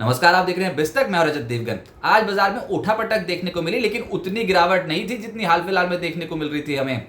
नमस्कार, आप देख रहे हैं बिस्तक। मैं और रजत देवगन। आज बाजार में उठापटक देखने को मिली, लेकिन उतनी गिरावट नहीं थी जितनी हाल फिलहाल में देखने को मिल रही थी हमें।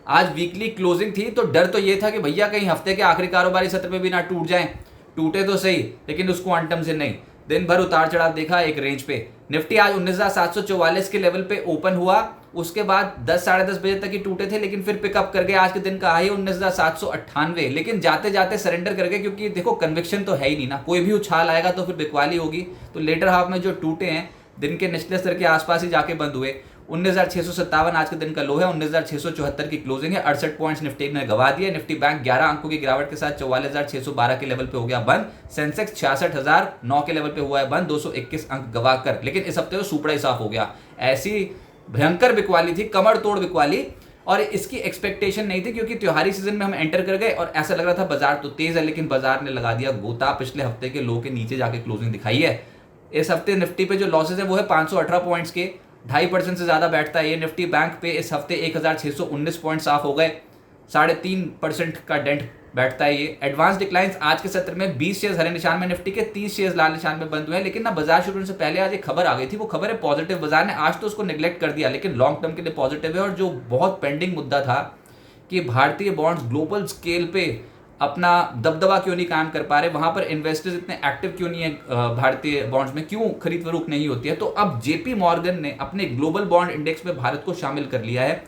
आज वीकली क्लोजिंग थी तो डर तो ये था कि भैया कहीं हफ्ते के आखिरी कारोबारी सत्र में भी ना टूट जाएं। टूटे तो सही, लेकिन उस क्वांटम से नहीं। दिन भर उतार चढ़ाव देखा एक रेंज पे। निफ्टी आज 19,744 के लेवल पे ओपन हुआ। उसके बाद 10 साढ़े 10 बजे तक ही टूटे थे, लेकिन फिर पिकअप कर गए। आज के दिन का हाई 19,798, लेकिन जाते जाते सरेंडर कर गए, क्योंकि देखो कन्विक्शन तो है ही नहीं ना। कोई भी उछाल आएगा तो फिर बिकवाली होगी। तो लेटर हाफ में जो टूटे हैं दिन के निचले स्तर के आसपास ही जाके बंद हुए। 19,657 आज के दिन का लो है। 19,674 की क्लोजिंग है। 68 पॉइंट्स निफ्टी ने गवा दिया। निफ्टी बैंक 11 अंकों की गिरावट के साथ 44,612 के लेवल पे हो गया बंद। सेंसेक्स 66,009 के लेवल पे हुआ है बंद, 221 अंक गवा कर। लेकिन इस हफ्ते तो सुपड़ा ही साफ हो गया। ऐसी भयंकर बिकवाली थी, कमर तोड़ बिकवाली, और इसकी एक्सपेक्टेशन नहीं थी, क्योंकि त्योहारी सीजन में हम एंटर कर गए और ऐसा लग रहा था बाजार तो तेज है, लेकिन बाजार ने लगा दिया गोता। पिछले हफ्ते के लो के नीचे जाके क्लोजिंग दिखाई है। इस हफ्ते निफ्टी पे जो लॉसेज है वो है 518 पॉइंट्स के, 2.5% से ज्यादा बैठता है ये। निफ्टी बैंक पे इस हफ्ते 1,619 पॉइंट साफ हो गए, 3.5% का डेंट बैठता है ये। एडवांस डिक्लाइंस आज के सत्र में 20 शेयर्स हरे निशान में निफ्टी के, 30 शेयर्स लाल निशान में बंद हुए हैं। लेकिन ना बाजार शुरू होने से पहले आज एक खबर आ गई थी, वो खबर है पॉजिटिव। बाजार ने आज तो उसको निगलेक्ट कर दिया, लेकिन लॉन्ग टर्म के लिए पॉजिटिव है। और जो बहुत पेंडिंग मुद्दा था कि भारतीय बॉन्ड्स ग्लोबल स्केल पे अपना दबदबा क्यों नहीं कायम कर पा रहे, वहां पर इन्वेस्टर्स इतने एक्टिव क्यों नहीं है भारतीय बॉन्ड्स में, क्यों खरीद फरोख्त नहीं होती है, तो अब जेपी मॉर्गन ने अपने ग्लोबल बॉन्ड इंडेक्स में भारत को शामिल कर लिया है।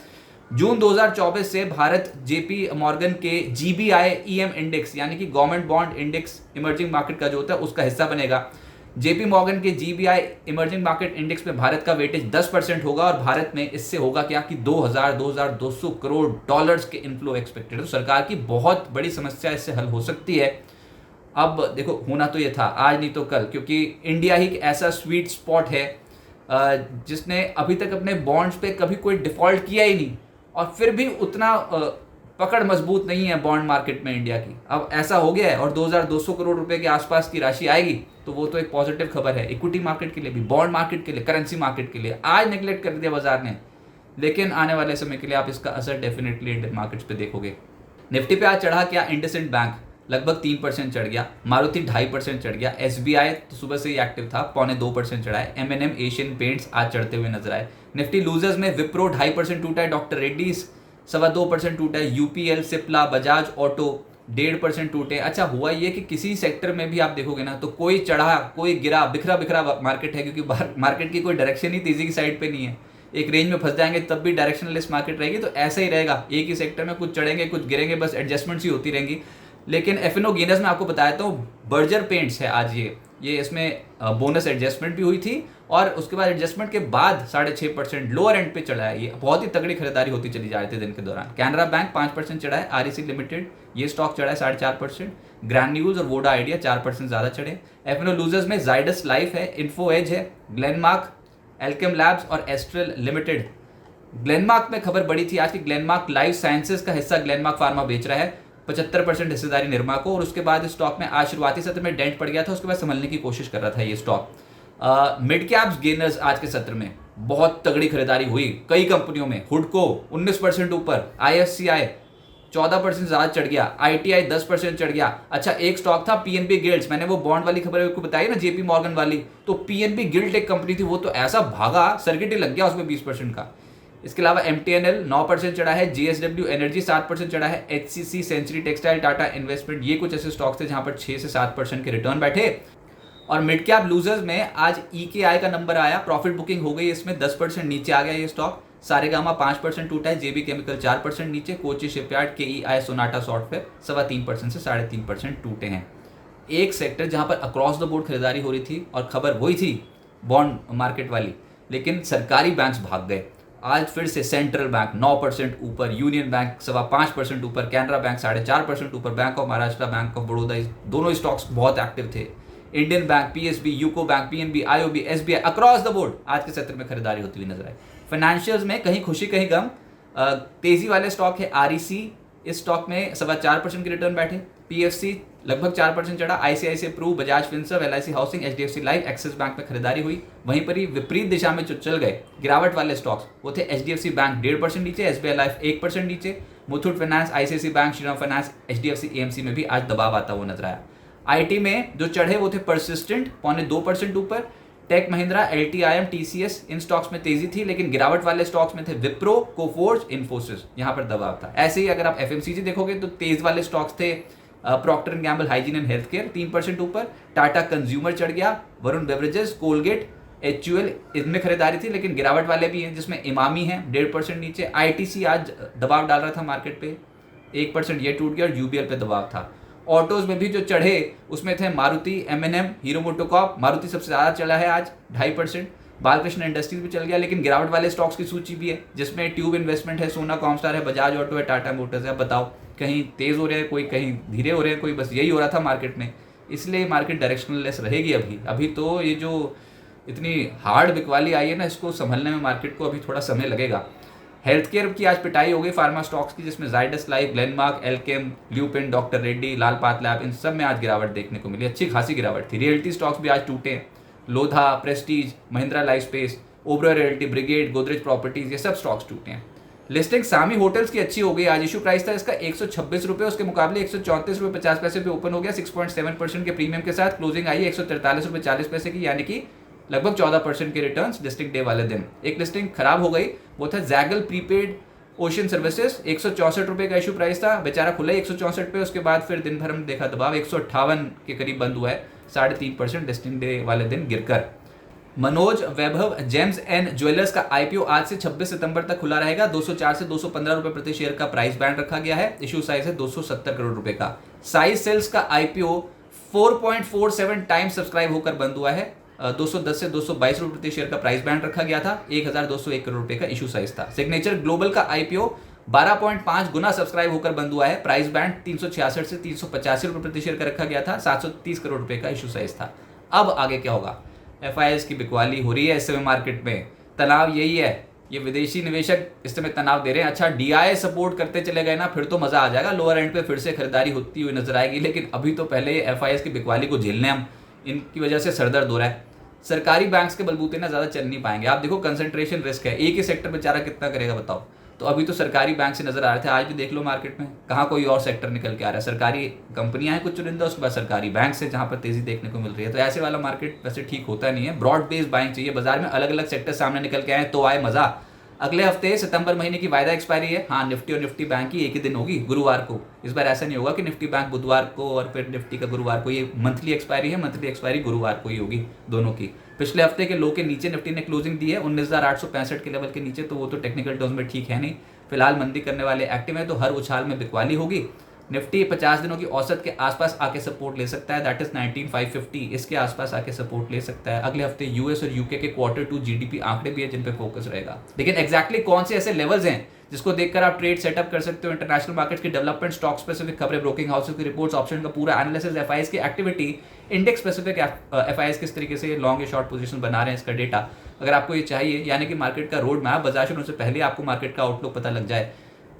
जून 2024 से भारत जेपी मॉर्गन के जीबीआई ईएम इंडेक्स, यानी कि government bond index emerging market का जो होता है उसका हिस्सा बनेगा। जेपी मॉर्गन के जीबीआई इमर्जिंग मार्केट इंडेक्स में भारत का वेटेज 10% होगा, और भारत में इससे होगा क्या कि 2,200 करोड़ डॉलर्स के इनफ्लो एक्सपेक्टेड है। तो सरकार की बहुत बड़ी समस्या इससे हल हो सकती है। अब देखो, होना तो ये था आज नहीं तो कल, क्योंकि इंडिया ही एक ऐसा स्वीट स्पॉट है जिसने अभी तक अपने बॉन्ड्स पे कभी कोई डिफॉल्ट किया ही नहीं, और फिर भी उतना पकड़ मजबूत नहीं है बॉन्ड मार्केट में इंडिया की। अब ऐसा हो गया है और 2,200 करोड़ रुपए के आसपास की राशि आएगी, तो वो तो एक पॉजिटिव खबर है इक्विटी मार्केट के लिए भी, बॉन्ड मार्केट के लिए, करेंसी मार्केट के लिए। आज नेगलेक्ट कर दिया बाजार ने, लेकिन आने वाले समय के लिए आप इसका असर डेफिनेटली इंडियन मार्केट्स पे देखोगे। निफ्टी पे आज चढ़ा क्या? इंडसइंड बैंक लगभग 3% चढ़ गया, मारुति 2.5% चढ़ गया, एसबीआई तो सुबह से ही एक्टिव था, 0.25% चढ़ा है, एमएनएम एशियन पेंट्स आज चढ़ते हुए नजर आए। निफ्टी लूजर्स में विप्रो 2.5% टूटा है, डॉक्टर रेड्डीज 2.25% टूटा है, यूपीएल, सिप्ला, बजाज ऑटो 1.5% टूटे। अच्छा, हुआ ये कि किसी सेक्टर में भी आप देखोगे ना तो कोई चढ़ा कोई गिरा, बिखरा बिखरा मार्केट है, क्योंकि मार्केट की कोई डायरेक्शन ही तेजी की साइड पे नहीं है। एक रेंज में फंस जाएंगे तब भी डायरेक्शनलेस मार्केट रहेगी, तो ऐसा ही रहेगा। एक ही सेक्टर में कुछ चढ़ेंगे कुछ गिरेंगे, बस एडजस्टमेंट्स ही होती रहेंगी। लेकिन एफएनओ गेनर्स में आपको बताया तो बर्जर पेंट्स है आज ये इसमें बोनस एडजस्टमेंट भी हुई थी, और उसके बाद एडजस्टमेंट के बाद 6.5% लोअर एंड पे चढ़ा है। ये बहुत ही तगड़ी खरीदारी होती चली जा रही थी दिन के दौरान। कैनरा बैंक 5% चढ़ा है, आरईसी लिमिटेड ये स्टॉक चढ़ा है 4.5%, ग्रैन्यूल्स और वोडा आइडिया 4% ज्यादा चढ़े। एफएनओ लूजर्स में जाइडस लाइफ है, इन्फो एज है, ग्लेनमार्क, एल्केम लैब्स और एस्ट्रल लिमिटेड। ग्लेनमार्क में खबर बड़ी थी आज की, ग्लेनमार्क लाइफ साइंसेज का हिस्सा ग्लेनमार्क फार्मा बेच रहा है 75% हिस्सेदारी निरमा को, और उसके बाद इस स्टॉक में आज शुरुआती सत्र में डेंट पड़ गया था, उसके बाद संभलने की कोशिश कर रहा था ये स्टॉक। मिड कैप्स गेनर्स आज के सत्र में बहुत तगड़ी खरीदारी हुई कई कंपनियों में। हुडको 19% ऊपर, आईएफसीआई 14% ज्यादा चढ़ गया, आईटीआई 10% चढ़ गया। अच्छा, एक स्टॉक था पीएनबी गिल्ड्स, मैंने वो बॉन्ड वाली खबर आपको बताई ना जेपी मॉर्गन वाली, तो पीएनबी गिल्ड एक कंपनी थी, वो तो ऐसा भागा सर्किट ही लग गया उसमें 20% का। इसके अलावा एमटीएनएल 9% चढ़ा है, जीएसडब्ल्यू एनर्जी 7% चढ़ा है, HCC, century textile, Tata investment, ये कुछ ऐसे स्टॉक्स थे जहां पर 6 से 7% के रिटर्न बैठे। और मिड कैप लूजर्स में आज ईकेआई का नंबर आया, प्रॉफिट बुकिंग हो गई, इसमें 10% नीचे आ गया ये स्टॉक। सारेगामा 5% टूटा है, जेबी केमिकल 4% नीचे, Kochi shipyard, KEI, Sonata software 3.25% से 3.5% टूटे हैं। एक सेक्टर जहां पर अक्रॉस द बोर्ड खरीदारी हो रही थी और खबर वही थी बॉन्ड मार्केट वाली, लेकिन सरकारी बैंक्स भाग गए। आज फिर से सेंट्रल बैंक 9% ऊपर, यूनियन बैंक 5.25% ऊपर, कैनरा बैंक 4.5% ऊपर, bank of Maharashtra, bank of Baroda, दोनों स्टॉक्स बहुत एक्टिव थे। Indian bank, PSB, UCO bank, PNB, IOB, SBI, across the board आज के सत्र में खरीदारी होती हुई नजर आई। फाइनेंशियल्स में कहीं खुशी कहीं गम। तेजी वाले स्टॉक है आरईसी, इस स्टॉक में 4.25% के रिटर्न बैठे। पीएफसी लगभग 4% चढ़ा, ICICI Pru, Bajaj Finserv, LIC housing, HDFC life, Axis bank में खरीदारी हुई। वहीं पर ही विपरीत दिशा में जो चल गए गिरावट वाले स्टॉक्स वो थे एचडीएफसी बैंक 1.5% नीचे, एसबीआई लाइफ 1% नीचे, Muthoot finance, ICICI bank, Shriram finance, HDFC AMC में भी आज दबाव आता हुआ नजर आया। आईटी में जो चढ़े वो थे परसिस्टेंट 0.25% ऊपर, टेक महिंद्रा, LTIM, TCS इन स्टॉक्स में तेजी थी, लेकिन गिरावट वाले स्टॉक्स में थे विप्रो, कोफोर्ज, इन्फोसिस, यहां पर दबाव था। ऐसे ही अगर आप FMCG देखोगे तो तेज वाले स्टॉक्स थे Procter and Gamble hygiene and health care 3% ऊपर, टाटा कंज्यूमर चढ़ गया, वरुण बेवरेजेस, कोलगेट, HUL इनमें खरीदारी थी, लेकिन गिरावट वाले भी हैं जिसमें इमामी है 1.5% नीचे। ITC आज दबाव डाल रहा था मार्केट पे, 1% ये टूट गया और UBL पे दबाव था। ऑटोज में भी जो चढ़े उसमें थे Maruti, M&M, hero MotoCorp, Maruti सबसे ज़्यादा चला है आज 2.5%, बालकृष्ण इंडस्ट्रीज भी चल गया, लेकिन गिरावट वाले स्टॉक्स की सूची भी है जिसमें ट्यूब इन्वेस्टमेंट है, सोना कॉमस्टार है, बजाज ऑटो है, टाटा मोटर्स है। अब बताओ कहीं तेज़ हो रहे हैं, कोई कहीं धीरे हो रहे हैं, कोई बस यही हो रहा था मार्केट में, इसलिए मार्केट डायरेक्शनलेस रहेगी अभी तो ये जो इतनी हार्ड बिकवाली आई है ना, इसको संभलने में मार्केट को अभी थोड़ा समय लगेगा। हेल्थ केयर की आज पिटाई हो गई फार्मा स्टॉक्स की, जिसमें Zydus life, Glenmark, Alkem, Lupin, doctor Reddy, Lal path lab, इन सब में आज गिरावट देखने को मिली, अच्छी खासी गिरावट थी। रियल्टी स्टॉक्स भी आज टूटे, Lodha, Prestige, Mahindra life space, Obra realty, brigade, Godrej properties, ये सब स्टॉक्स टूटे हैं। लिस्टिंग सामी होटल्स की अच्छी हो गई आज, इशू प्राइस था इसका 126 रुपये, उसके मुकाबले 134 रुपये 50 पैसे पे ओपन हो गया, 6.7% के प्रीमियम के साथ क्लोजिंग आई 143 रुपये 40 पैसे की, यानी कि लगभग 14% के रिटर्न्स लिस्टिंग डे वाले दिन। एक लिस्टिंग खराब हो गई, वो था जैगल प्रीपेड ओशन सर्विसेज, 164 रुपये का इशू प्राइस था, बेचारा खुला 164 पे, उसके बाद फिर दिन भर में देखा दबाव 158 के करीब बंद हुआ है, 3.5% लिस्टिंग डे वाले दिन गिरकर। मनोज वैभव जेम्स एंड ज्वेलर्स का IPO आज से 26 सितंबर तक खुला रहेगा, 204 से 215 रुपये प्रति शेयर का प्राइस बैंड रखा गया है, इशू साइज है 270 करोड़ रुपए का। साइज सेल्स का IPO 4.47 टाइम्स सब्सक्राइब होकर बंद हुआ है, 210 से 222 रुपये प्रति शेयर का प्राइस बैंड रखा गया था, 1201 करोड़ रुपए का इशू साइज था। सिग्नेचर ग्लोबल का IPO 12.5 गुना सब्सक्राइब होकर बंद हुआ है, प्राइस बैंड 366 से 385 रुपये प्रति शेयर का रखा गया था, 730 करोड़ रुपए का इशू साइज था। अब आगे क्या होगा? FIS की बिकवाली हो रही है इस समय मार्केट में, तनाव यही है, ये विदेशी निवेशक इस समय तनाव दे रहे हैं। अच्छा DI सपोर्ट करते चले गए ना, फिर तो मजा आ जाएगा, लोअर एंड पे फिर से खरीदारी होती हुई नजर आएगी, लेकिन अभी तो पहले FIS की बिकवाली को झेलने हम, इनकी वजह से सरदर्द हो रहा है। सरकारी बैंक्स के बलबूते ना ज़्यादा चल नहीं पाएंगे। आप देखो कंसंट्रेशन रिस्क है, एक ही सेक्टर बेचारा कितना करेगा बताओ। तो अभी तो सरकारी बैंक से नजर आ रहे थे, आज भी देख लो मार्केट में कहाँ कोई और सेक्टर निकल के आ रहा है। सरकारी कंपनियां हैं कुछ चुनिंदा, उसके बाद सरकारी बैंक से जहाँ पर तेजी देखने को मिल रही है। तो ऐसे वाला मार्केट वैसे ठीक होता नहीं है, ब्रॉड बेस्ड बाइंग चाहिए। बाजार में अलग अलग सेक्टर सामने निकल के आए तो आए मजा। अगले हफ्ते सितंबर महीने की वायदा एक्सपायरी है। हाँ, निफ्टी और निफ्टी बैंक की एक ही दिन होगी, गुरुवार को। इस बार ऐसा नहीं होगा कि निफ्टी बैंक बुधवार को और फिर निफ्टी का गुरुवार को। ये मंथली एक्सपायरी है, मंथली एक्सपायरी गुरुवार को ही होगी दोनों की। पिछले हफ्ते के लो के नीचे निफ्टी ने क्लोजिंग दी है 19,865 के लेवल के नीचे, तो वो तो टेक्निकल टर्म्स में ठीक है नहीं। फिलहाल मंदी करने वाले एक्टिव है, तो हर उछाल में बिकवाली होगी। निफ्टी 50 दिनों की औसत के आसपास आके सपोर्ट ले सकता है, दैट इज 19,550, इसके आसपास आके सपोर्ट ले सकता है। अगले हफ्ते US और UK के Q2 GDP आंकड़े भी है जिन पे फोकस रहेगा। लेकिन एग्जैक्टली कौन से ऐसे लेवल्स हैं जिसको देखकर आप ट्रेड सेटअप कर सकते हो? इंटरनेशनल मार्केट्स की डेवलपमेंट, स्टॉक स्पेसिफिक खबरें, ब्रोकिंग हाउसेस की रिपोर्ट्स, ऑप्शन का पूरा एनालिसिस, FIS की एक्टिविटी, इंडेक्स स्पेसिफिक FIS किस तरीके से लॉन्ग या शॉर्ट पोजीशन बना रहे हैं, इसका डेटा अगर आपको ये चाहिए, यानी कि मार्केट का रोड मैप बाजार शुरू से पहले आपको मार्केट का आउटलुक पता लग जाए,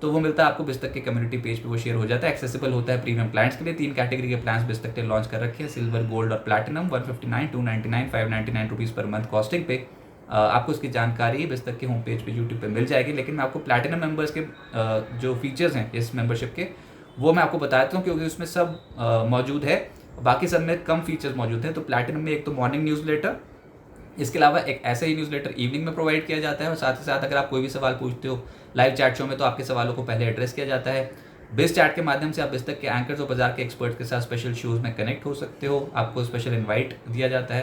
तो वो मिलता है आपको बिस्तक के कम्युनिटी पेज पे, वो शेयर हो जाता है, एक्सेसिबल होता है प्रीमियम क्लाइंट्स के लिए। 3 कैटेगरी के प्लान्स बिस्तक ने लॉन्च कर रखे हैं, सिल्वर, गोल्ड और platinum, 159, 299, 599 rupees per month costing पे। आपको इसकी जानकारी बिस्तक के होम पेज पे यूट्यूब पे मिल जाएगी। लेकिन मैं आपको प्लैटिनम मेंबर्स के जो फीचर्स हैं इस मेंबरशिप के, वो मैं आपको बता देता हूँ, क्योंकि उसमें सब मौजूद है, बाकी सब में कम फीचर्स मौजूद हैं। तो प्लैटिनम में एक तो मॉर्निंग न्यूज़लेटर, इसके अलावा एक ऐसा ही न्यूज़लेटर इवनिंग में प्रोवाइड किया जाता है, और साथ ही साथ अगर आप कोई भी सवाल पूछते हो लाइव चैट शो में, तो आपके सवालों को पहले एड्रेस किया जाता है। बिज चैट के माध्यम से आप बिस्तक के एंकर्स और बाजार के एक्सपर्ट्स के साथ स्पेशल शोज में कनेक्ट हो सकते हो। आपको स्पेशल इनवाइट दिया जाता है,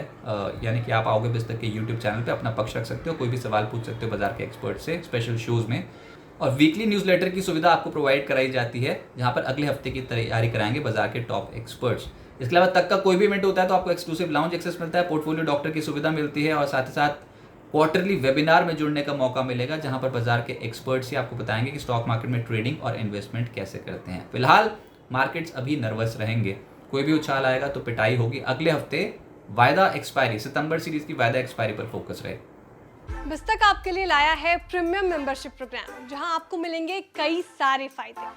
यानी कि आप आओगे बिस्तक के यूट्यूब चैनल पे, अपना पक्ष रख सकते हो, कोई भी सवाल पूछ सकते हो बाजार के एक्सपर्ट से स्पेशल शोज में। और वीकली न्यूज़लेटर की सुविधा आपको प्रोवाइड कराई जाती है, जहाँ पर अगले हफ्ते की तैयारी कराएंगे बाजार के टॉप एक्सपर्ट्स। इसके अलावा तक का कोई भी इवेंट होता है तो आपको एक्सक्लूसिव लाउंज एक्सेस मिलता है, पोर्टफोलियो डॉक्टर की सुविधा मिलती है, और साथ ही साथ क्वार्टरली वेबिनार में जुड़ने का मौका मिलेगा, जहां पर बाजार के एक्सपर्ट्स ही आपको बताएंगे कि स्टॉक मार्केट में ट्रेडिंग और इन्वेस्टमेंट कैसे करते हैं। फिलहाल मार्केट्स अभी नर्वस रहेंगे, कोई भी उछाल आएगा तो पिटाई होगी। अगले हफ्ते वायदा एक्सपायरी, सितंबर सीरीज की वायदा एक्सपायरी पर फोकस रहे। बिस्तक आपके लिए लाया है प्रीमियम मेंबरशिप प्रोग्राम, जहां आपको मिलेंगे कई सारे फायदे,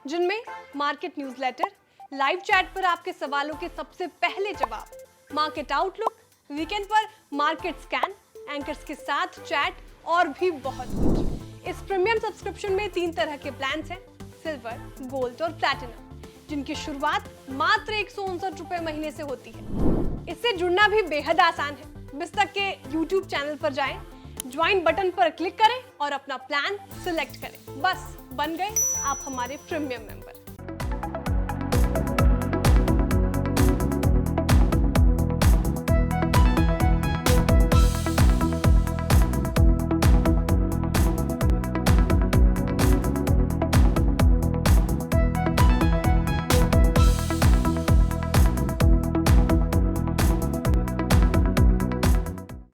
जिनमें मार्केट न्यूज़लेटर, लाइव चैट पर आपके सवालों के सबसे पहले जवाब, मार्केट आउटलुक, वीकेंड पर मार्केट स्कैन, एंकर्स के साथ चैट और भी बहुत कुछ। इस प्रीमियम सब्सक्रिप्शन में 3 तरह के प्लान्स हैं, सिल्वर, गोल्ड और प्लैटिनम। जिनकी शुरुआत मात्र 159 रुपए महीने से होती है। इससे जुड़ना भी बेहद आसान है। बिस्तक के YouTube चैनल पर जाएं, ज्वाइन बटन पर क्लिक करें और अपना प्लान सिलेक्ट करें। बस बन गए आप हमारे प्रीमियम मेंबर।